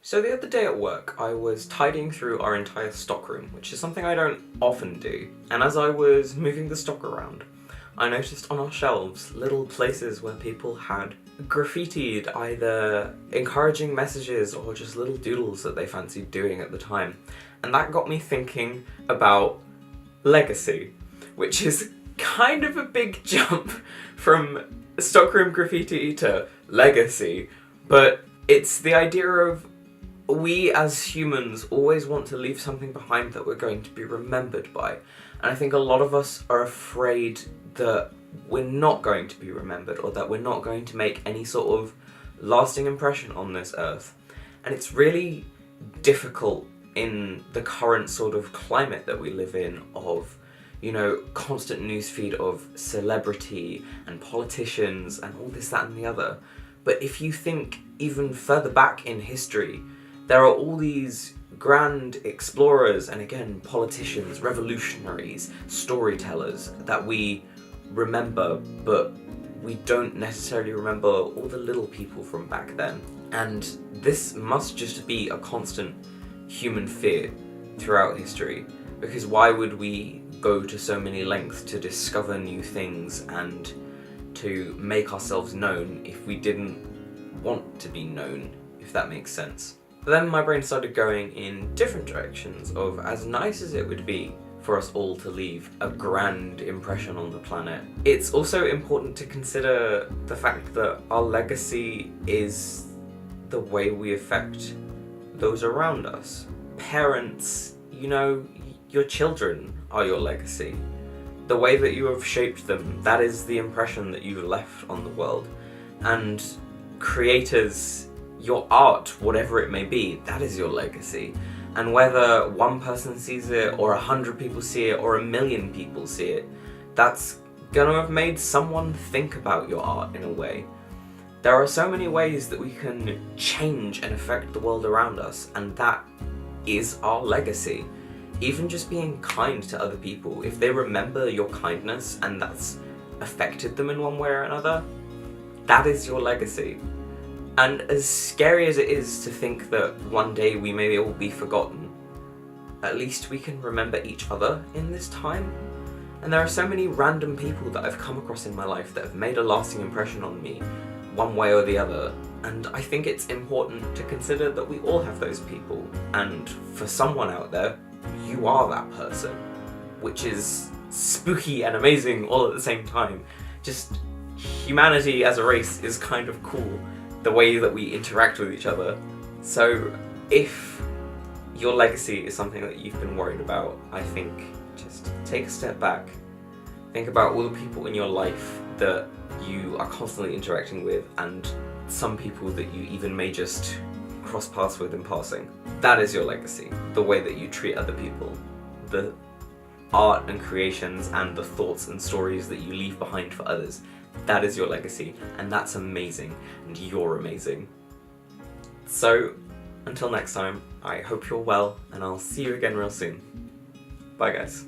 So the other day at work, I was tidying through our entire stockroom, which is something I don't often do, and as I was moving the stock around, I noticed on our shelves little places where people had graffitied either encouraging messages or just little doodles that they fancied doing at the time. And that got me thinking about legacy, which is kind of a big jump from stockroom graffiti to legacy, but it's the idea of we as humans always want to leave something behind that we're going to be remembered by. And I think a lot of us are afraid that we're not going to be remembered, or that we're not going to make any sort of lasting impression on this earth. And it's really difficult in the current sort of climate that we live in of, you know, constant newsfeed of celebrity and politicians and all this, that and the other. But if you think even further back in history, there are all these grand explorers and, again, politicians, revolutionaries, storytellers that we remember, but we don't necessarily remember all the little people from back then. And this must just be a constant human fear throughout history, because why would we go to so many lengths to discover new things and to make ourselves known if we didn't want to be known, if that makes sense? But then my brain started going in different directions of, as nice as it would be for us all to leave a grand impression on the planet, it's also important to consider the fact that our legacy is the way we affect those around us. Parents, you know, your children are your legacy. The way that you have shaped them, that is the impression that you've left on the world. And creators, your art, whatever it may be, that is your legacy. And whether one person sees it, or 100 people see it, or 1,000,000 people see it, that's gonna have made someone think about your art in a way. There are so many ways that we can change and affect the world around us, and that is our legacy. Even just being kind to other people, if they remember your kindness and that's affected them in one way or another, that is your legacy. And as scary as it is to think that one day we may all be forgotten, at least we can remember each other in this time. And there are so many random people that I've come across in my life that have made a lasting impression on me, one way or the other. And I think it's important to consider that we all have those people. And for someone out there, you are that person, which is spooky and amazing all at the same time. Just humanity as a race is kind of cool, the way that we interact with each other. So if your legacy is something that you've been worried about, I think just take a step back. Think about all the people in your life that you are constantly interacting with, and some people that you even may just cross paths with in passing. That is your legacy. The way that you treat other people, the art and creations and the thoughts and stories that you leave behind for others. That is your legacy, and that's amazing, and you're amazing. So, until next time, I hope you're well, and I'll see you again real soon. Bye guys.